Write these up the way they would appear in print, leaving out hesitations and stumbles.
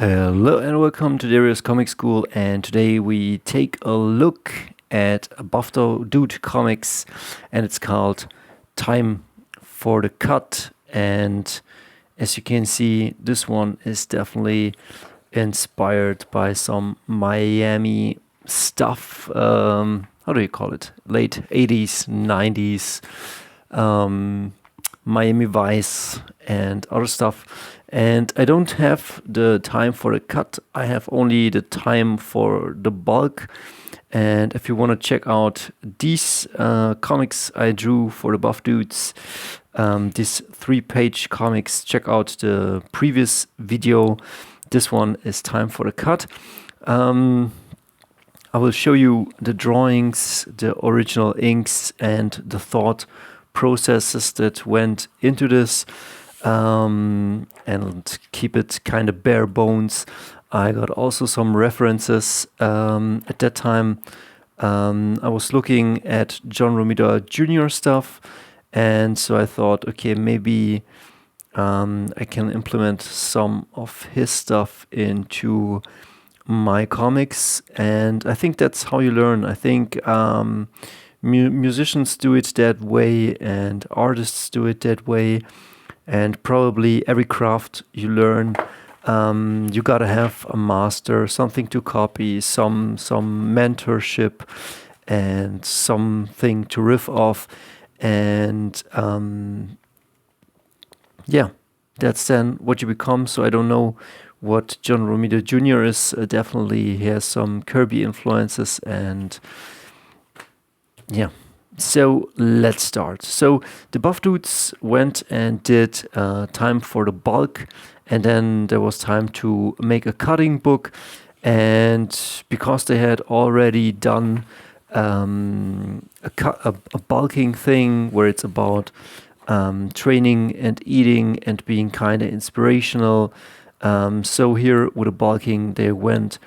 Hello and welcome to Dario's Comic School, and today we take a look at a BuffDude comics, and it's called Time for the Cut. And as you can see, this one is definitely inspired by some Miami stuff. How do you call it? Late 80s, 90s, Miami Vice and other stuff. And I don't have the time for the cut. I have only the time for the bulk. And if you want to check out these comics I drew for the BuffDudes, these 3-page comics, check out the previous video. This one is Time for the Cut. I will show you the drawings, the original inks, and the thought processes that went into this. And keep it kind of bare bones. I got also some references. At that time, I was looking at John Romita Jr. stuff, and so I thought, okay, maybe I can implement some of his stuff into my comics, and I think that's how you learn. I think musicians do it that way, and artists do it that way. And probably every craft you learn, you gotta have a master, something to copy, some mentorship, and something to riff off. And yeah, that's then what you become. So I don't know what John Romita Jr. is. Definitely he has some Kirby influences, and yeah. So let's start. So the BuffDudes went and did Time for the Bulk, and then there was time to make a cutting book. And because they had already done a bulking thing where it's about training and eating and being kind of inspirational, so here with the bulking they went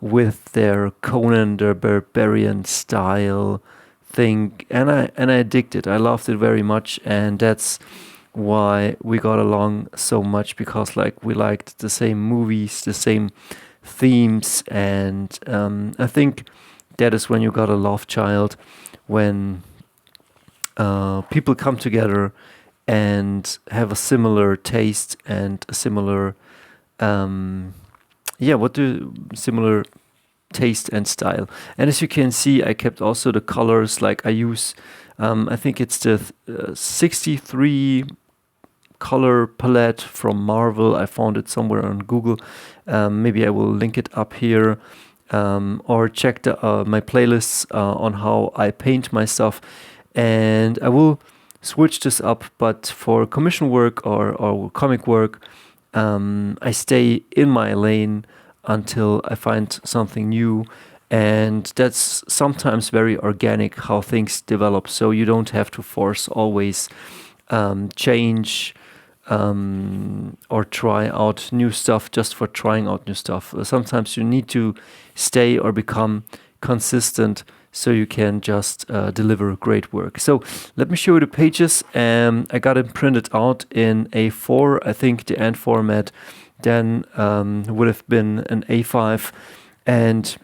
with their Conan the Barbarian style thing, and I digged it. I loved it very much, and that's why we got along so much, because like we liked the same movies, the same themes, and I think that is when you got a love child, when people come together and have a similar taste and a similar similar taste and style. And as you can see, I kept also the colors. Like I use I think it's the 63 color palette from Marvel. I found it somewhere on Google. Maybe I will link it up here, or check my playlists on how I paint my stuff, and I will switch this up. But for commission work or comic work, I stay in my lane until I find something new, and that's sometimes very organic how things develop, so you don't have to force always change or try out new stuff just for trying out new stuff. Sometimes you need to stay or become consistent so you can just deliver great work. So let me show you the pages. I got it printed out in A4. I think the end format then would have been an A5, and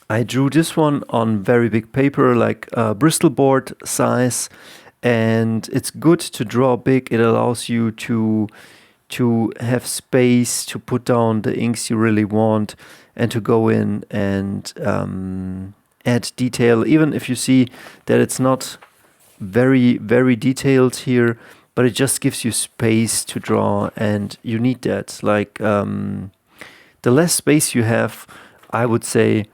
I drew this one on very big paper, like Bristol board size, and it's good to draw big. It allows you to have space to put down the inks you really want, and to go in and add detail, even if you see that it's not very, very detailed here, but it just gives you space to draw, and you need that. Like the less space you have, I would say,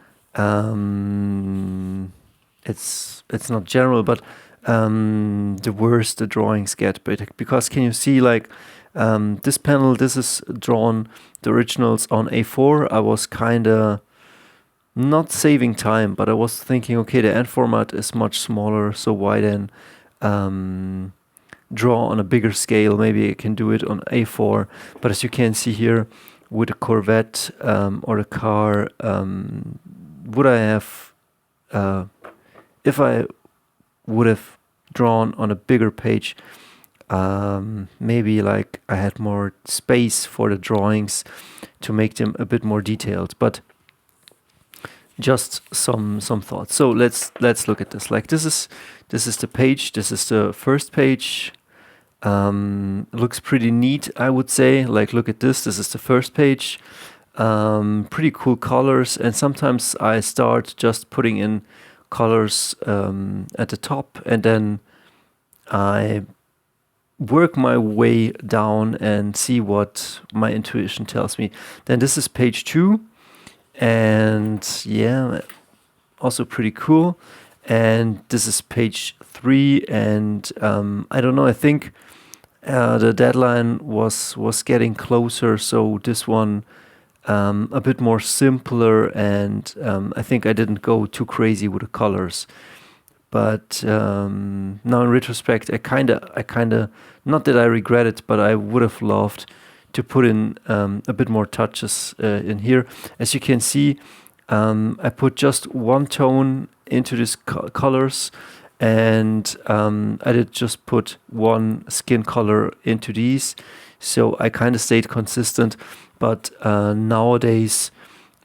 it's not general, but the worse the drawings get. But because can you see, like this panel, this is drawn, the originals on A4. I was kind of not saving time, but I was thinking, okay, the end format is much smaller, so why then draw on a bigger scale? Maybe I can do it on A4. But as you can see here, with a Corvette or a car, would I have, if I would have drawn on a bigger page, maybe like I had more space for the drawings to make them a bit more detailed, but just some thoughts. So let's look at this. Like this is the page. This is the first page. Looks pretty neat, I would say. Like look at this. This is the first page. Pretty cool colors, and sometimes I start just putting in colors at the top, and then I work my way down and see what my intuition tells me. Then this is page 2, and yeah, also pretty cool. And this is page 3, and I don't know, I think the deadline was getting closer, so this one a bit more simpler, and I think I didn't go too crazy with the colors. But now in retrospect, I kind of, not that I regret it, but I would have loved to put in a bit more touches in here. As you can see, I put just one tone into these colors, and I did just put one skin color into these. So I kind of stayed consistent, but nowadays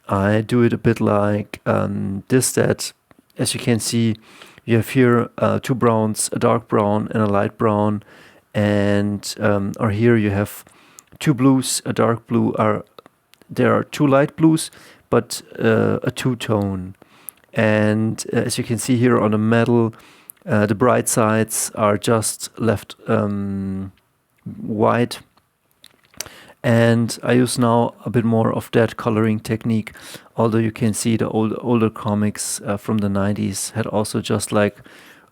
I do it a bit like this, that as you can see, you have here 2 browns, a dark brown and a light brown, and or here you have 2 blues, a dark blue. There are 2 light blues, but a 2-tone. And as you can see here on the metal, the bright sides are just left white. And I use now a bit more of that coloring technique, although you can see the older comics from the 90s had also just like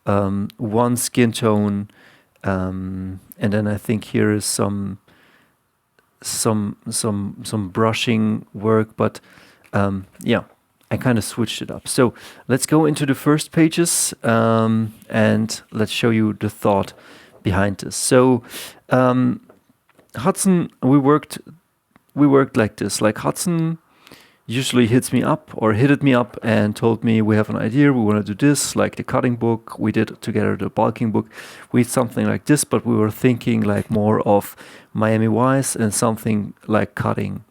one skin tone, and then I think here is some brushing work, but yeah, I kind of switched it up. So let's go into the first pages, and let's show you the thought behind this. So Hudson, we worked like this. Like Hudson usually hit me up and told me, we have an idea, we want to do this, like the cutting book. We did together the bulking book. We did something like this, but we were thinking like more of Miami Vice and something like cutting.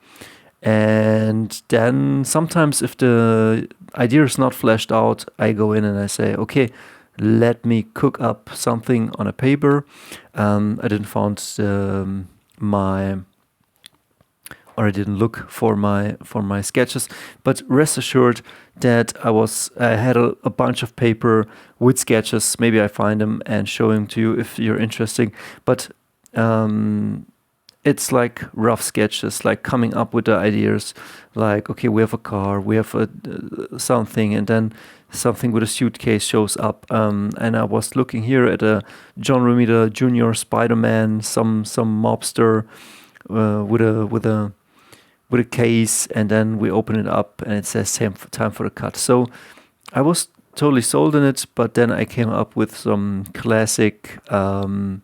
And then sometimes if the idea is not fleshed out, I go in and I say, okay, let me cook up something on a paper. I didn't find I didn't look for my sketches, but rest assured that I had a bunch of paper with sketches. Maybe I find them and show them to you if you're interested. But it's like rough sketches, like coming up with the ideas. Like, okay, we have a car, we have something, and then something with a suitcase shows up. And I was looking here at a John Romita Jr. Spider-Man, some mobster with a case, and then we open it up and it says time for the cut. So I was totally sold on it, but then I came up with some classic, how do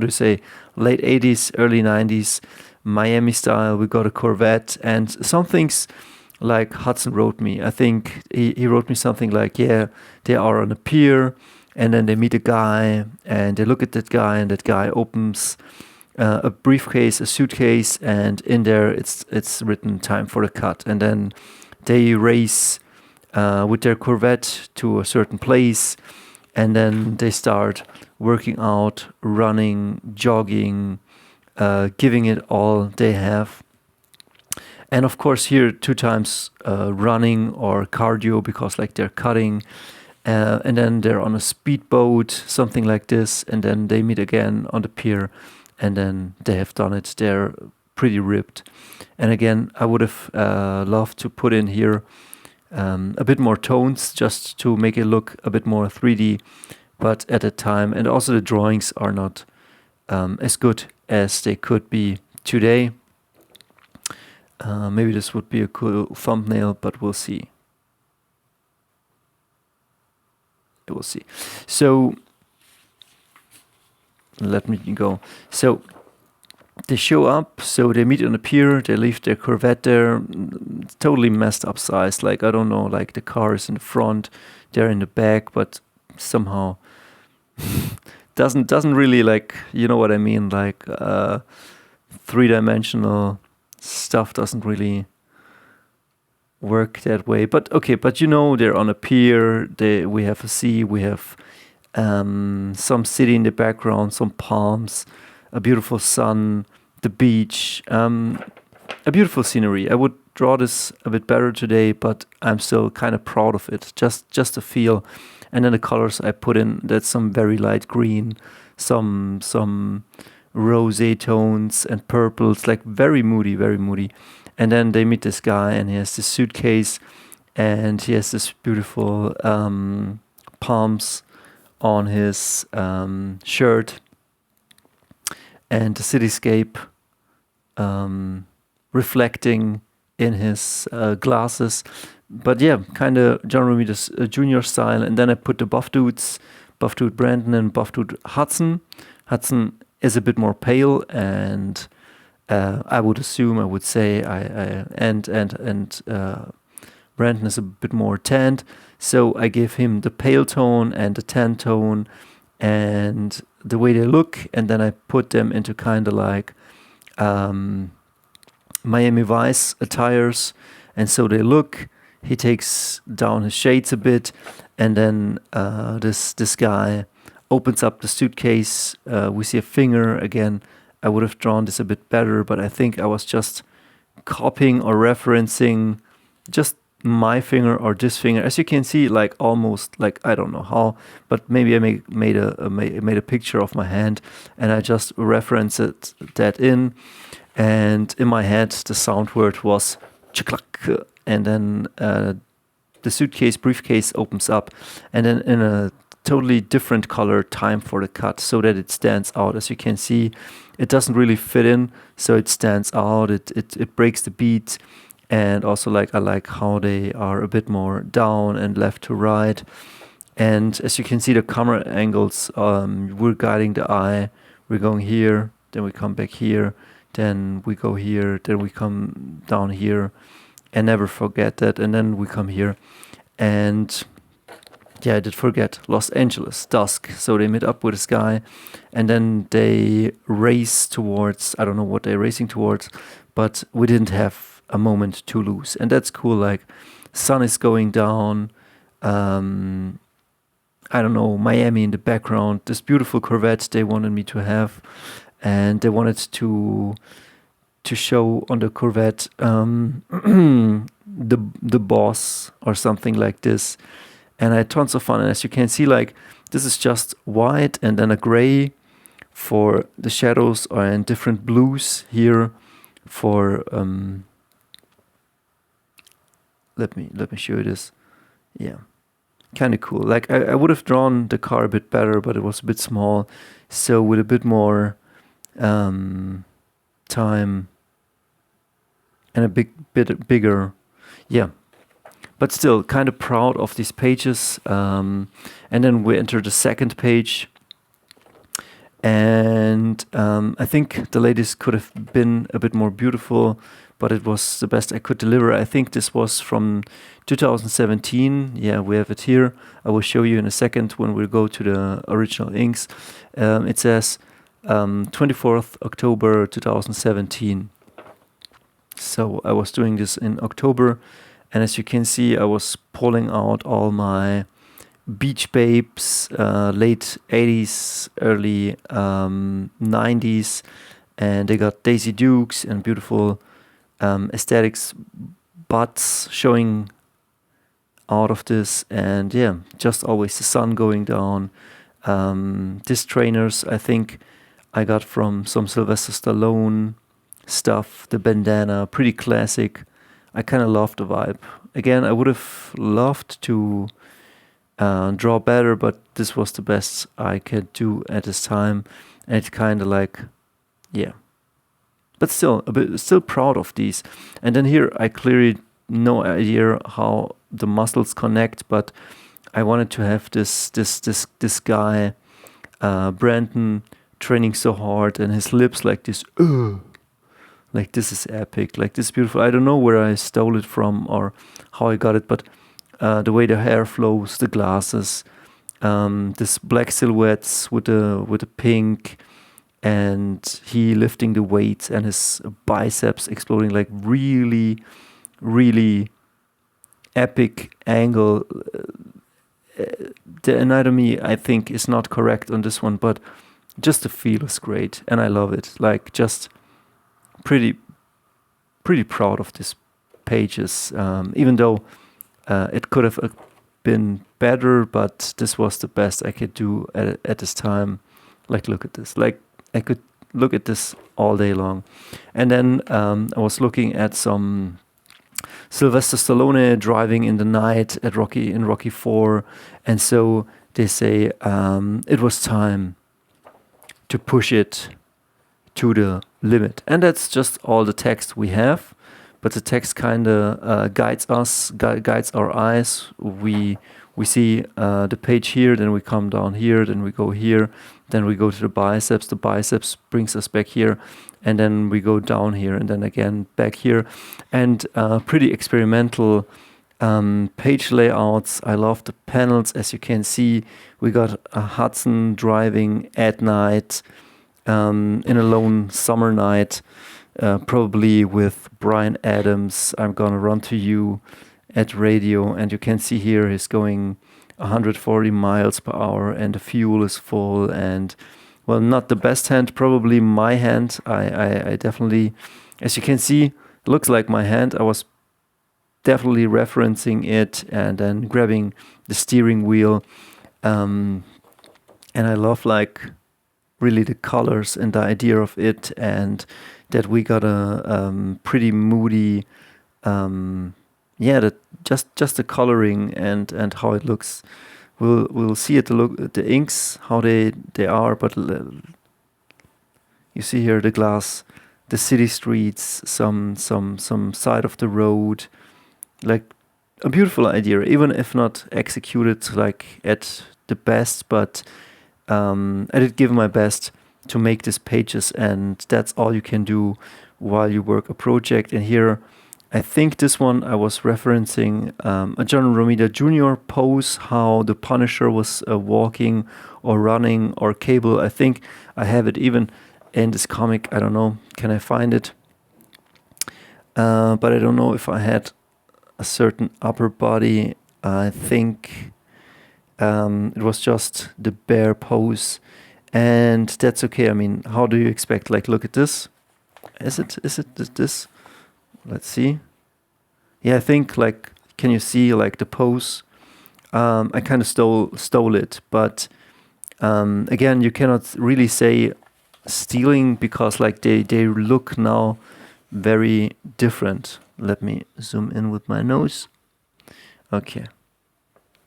you say, late 80s, early 90s, Miami style. We got a Corvette, and some things like Hudson wrote me. I think he wrote me something like, yeah, they are on a pier, and then they meet a guy, and they look at that guy, and that guy opens a briefcase, a suitcase, and in there it's written time for the cut. And then they race with their Corvette to a certain place, and then they start working out, running, jogging, giving it all they have. And of course here 2 times running or cardio, because like they're cutting, and then they're on a speedboat, something like this, and then they meet again on the pier, and then they have done it. They're pretty ripped. And again, I would have loved to put in here a bit more tones, just to make it look a bit more 3D, but at the time, and also the drawings are not as good as they could be today. Maybe this would be a cool thumbnail, but we'll see. We'll see. So let me go. So they show up, so they meet on the pier, they leave their Corvette there, totally messed up size. Like, I don't know, like the car is in the front, they're in the back, but somehow doesn't really like, you know what I mean, like 3-dimensional stuff doesn't really work that way. But okay, but you know, they're on a pier. We have a sea. We have some city in the background, some palms, a beautiful sun, the beach, a beautiful scenery. I would draw this a bit better today, but I'm still kind of proud of it. Just the feel, and then the colors I put in. That's some very light green, some rosé tones and purples, like very moody, very moody. And then they meet this guy, and he has this suitcase, and he has this beautiful palms on his shirt, and the cityscape reflecting in his glasses. But yeah, kind of John Romita's junior style. And then I put the BuffDudes, BuffDude Brandon and BuffDude Hudson. Hudson is a bit more pale, and I would say, Brandon is a bit more tanned. So I gave him the pale tone and the tan tone and the way they look, and then I put them into kind of like Miami Vice attires, and so they look. He takes down his shades a bit, and then this guy opens up the suitcase. We see a finger again. I would have drawn this a bit better, but I think I was just copying or referencing just my finger or this finger. As you can see, like almost like, I don't know how, but maybe I made a picture of my hand, and I just referenced that in. And in my head, the sound word was chiklak, and then the suitcase, briefcase opens up, and then in a totally different color, time for the cut, so that it stands out. As you can see, it doesn't really fit in, so it stands out. It breaks the beat, and also like I like how they are a bit more down and left to right. And as you can see, the camera angles, we're guiding the eye. We're going here, then we come back here, then we go here, then we come down here, and never forget that. And then we come here, and yeah, I did forget Los Angeles, dusk. So they meet up with this guy, and then they race towards, I don't know what they're racing towards, but we didn't have a moment to lose. And that's cool. Like, sun is going down, I don't know, Miami in the background, this beautiful Corvette they wanted me to have, and they wanted to show on the Corvette the boss or something like this. And I had tons of fun. And as you can see, like, this is just white and then a gray for the shadows, and different blues here for let me show you this. Yeah, kind of cool. Like, I would have drawn the car a bit better, but it was a bit small. So with a bit more time and a bit bigger, yeah. But still, kind of proud of these pages. And then we enter the second page. And I think the latest could have been a bit more beautiful, but it was the best I could deliver. I think this was from 2017. Yeah, we have it here. I will show you in a second when we go to the original inks. It says 24th October 2017. So I was doing this in October. And as you can see, I was pulling out all my Beach Babes, late 80s, early 90s. And they got Daisy Dukes and beautiful aesthetics butts showing out of this. And yeah, just always the sun going down. These trainers, I think I got from some Sylvester Stallone stuff. The bandana, pretty classic. I kind of love the vibe. Again, I would have loved to draw better, but this was the best I could do at this time. And it's kind of like, yeah. But still, still proud of these. And then here, I clearly no idea how the muscles connect, but I wanted to have this guy, Brandon, training so hard, and his lips like this. Like, this is epic, like, this is beautiful. I don't know where I stole it from or how I got it, but the way the hair flows, the glasses, this black silhouettes with the pink, and he lifting the weights and his biceps exploding, like really, really epic angle. The anatomy, I think, is not correct on this one, but just the feel is great, and I love it. Like, just pretty proud of these pages, even though it could have been better, but this was the best I could do at this time. Like, look at this. Like, I could look at this all day long. And then I was looking at some Sylvester Stallone driving in the night at Rocky 4, and so they say it was time to push it to the limit, and that's just all the text we have. But the text kind of guides us, guides our eyes. We see the page here, then we come down here, then we go here, then we go to the biceps. The biceps brings us back here, and then we go down here, and then again back here. And pretty experimental page layouts. I love the panels. As you can see, we got a Hudson driving at night, in a lone summer night, probably with Bryan Adams. I'm gonna run to you at radio, and you can see here he's going 140 miles per hour, and the fuel is full. And well, not the best hand, probably my hand. I definitely, as you can see, looks like my hand. I was definitely referencing it and then grabbing the steering wheel, and I love, like, really the colors and the idea of it, and that we got a pretty moody, that just the coloring and how it looks. We'll see it, the inks, how they are, but you see here the glass, the city streets, some side of the road, like a beautiful idea, even if not executed like at the best, but I did give my best to make these pages, and that's all you can do while you work a project. And here, I think this one I was referencing a John Romita Jr. pose, how the Punisher was walking or running, or Cable. I think I have it even in this comic. I don't know, can I find it? But I don't know if I had a certain upper body. I think it was just the bear pose, and that's okay. I mean, how do you expect? Like, look at this. Is it this? Let's see. Yeah, I think, like, can you see, like, the pose? I kind of stole it, but again, you cannot really say stealing, because, like, they look now very different. Let me zoom in with my nose. Okay.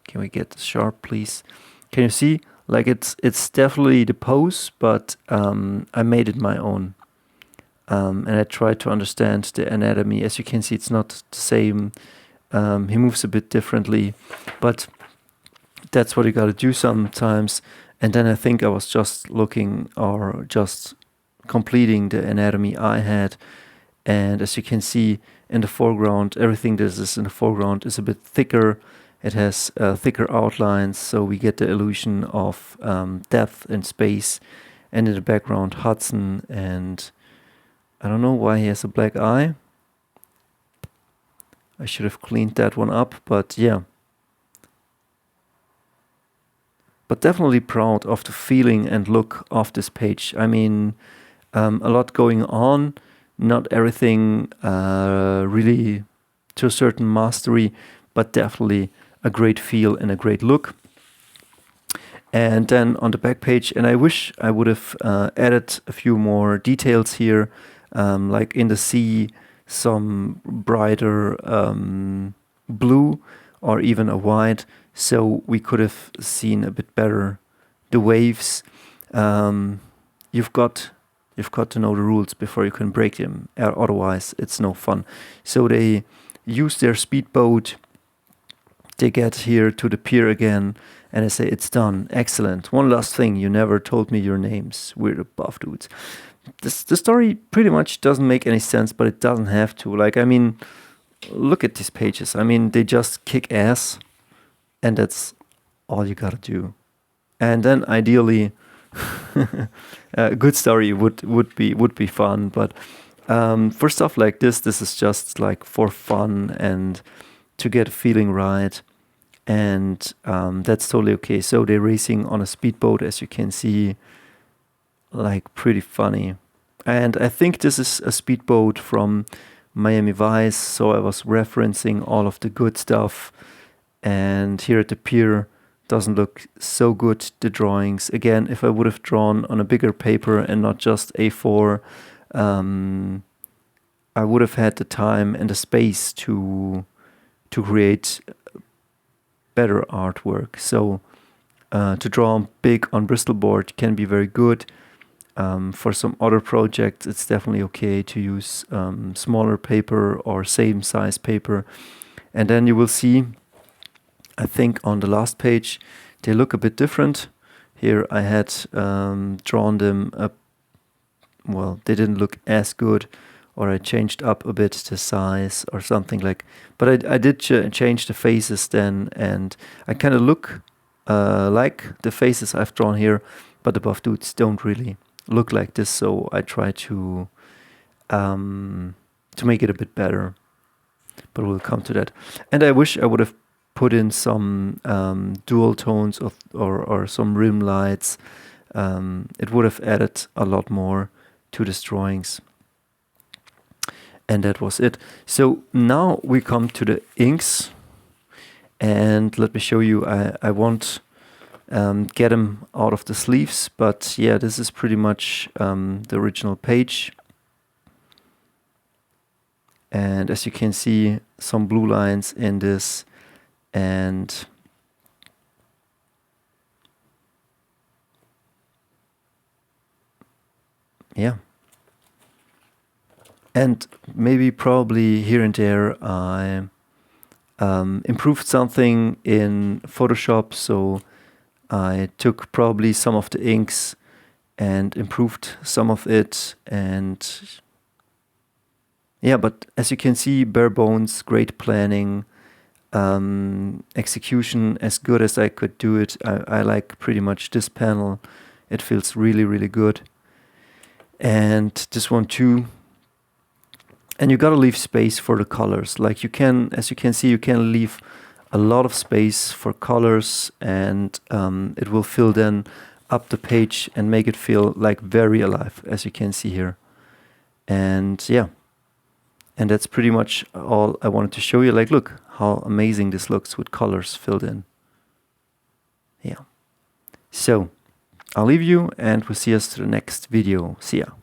Can we get this sharp, please? Can you see? Like, it's definitely the pose, but I made it my own. And I tried to understand the anatomy. As you can see, it's not the same. He moves a bit differently, but that's what you gotta do sometimes. And then I think I was just looking, or just completing the anatomy I had. And as you can see in the foreground, everything that is in the foreground is a bit thicker. It has thicker outlines, so we get the illusion of depth and space. And in the background, Hudson, and I don't know why he has a black eye. I should have cleaned that one up, but yeah. But definitely proud of the feeling and look of this page. I mean, a lot going on, not everything really to a certain mastery, but definitely a great feel and a great look. And then on the back page, and I wish I would have added a few more details here, like in the sea, some brighter blue, or even a white, so we could have seen a bit better the waves. You've got to know the rules before you can break them, otherwise it's no fun. So they use their speedboat. They get here to the pier again, and they say, it's done, excellent. One last thing, you never told me your names. We're the BuffDudes. The story pretty much doesn't make any sense, but it doesn't have to. Like, I mean, look at these pages. I mean, they just kick ass, and that's all you gotta do. And then ideally, a good story would be fun. But for stuff like this is just like for fun and to get a feeling right. And that's totally okay. So they're racing on a speedboat, as you can see, like pretty funny. And I think this is a speedboat from Miami Vice, so I was referencing all of the good stuff. And here at the pier, doesn't look so good, the drawings. Again, if I would have drawn on a bigger paper and not just A4, I would have had the time and the space to create better artwork. So to draw big on Bristol board can be very good. For some other projects, it's definitely okay to use smaller paper or same size paper. And then you will see, I think on the last page, they look a bit different. Here I had drawn them up, well, they didn't look as good, or I changed up a bit the size or something like, but I did change the faces then, and I kind of look like the faces I've drawn here, but the BuffDudes don't really look like this, so I try to make it a bit better, but we'll come to that. And I wish I would have put in some dual tones or some rim lights. It would have added a lot more to these drawings. And that was it. So now we come to the inks, and let me show you. I won't get them out of the sleeves, but yeah, this is pretty much the original page. And as you can see, some blue lines in this, and yeah. And maybe probably here and there I improved something in Photoshop, so I took probably some of the inks and improved some of it, and yeah, but as you can see, bare bones, great planning, execution as good as I could do it. I like pretty much this panel. It feels really, really good. And this one too. And you gotta leave space for the colors. Like you can, as you can see, you can leave a lot of space for colors, and it will fill then up the page and make it feel like very alive, as you can see here. And yeah, and that's pretty much all I wanted to show you. Like, look how amazing this looks with colors filled in. Yeah. So I'll leave you, and we'll see us to the next video. See ya.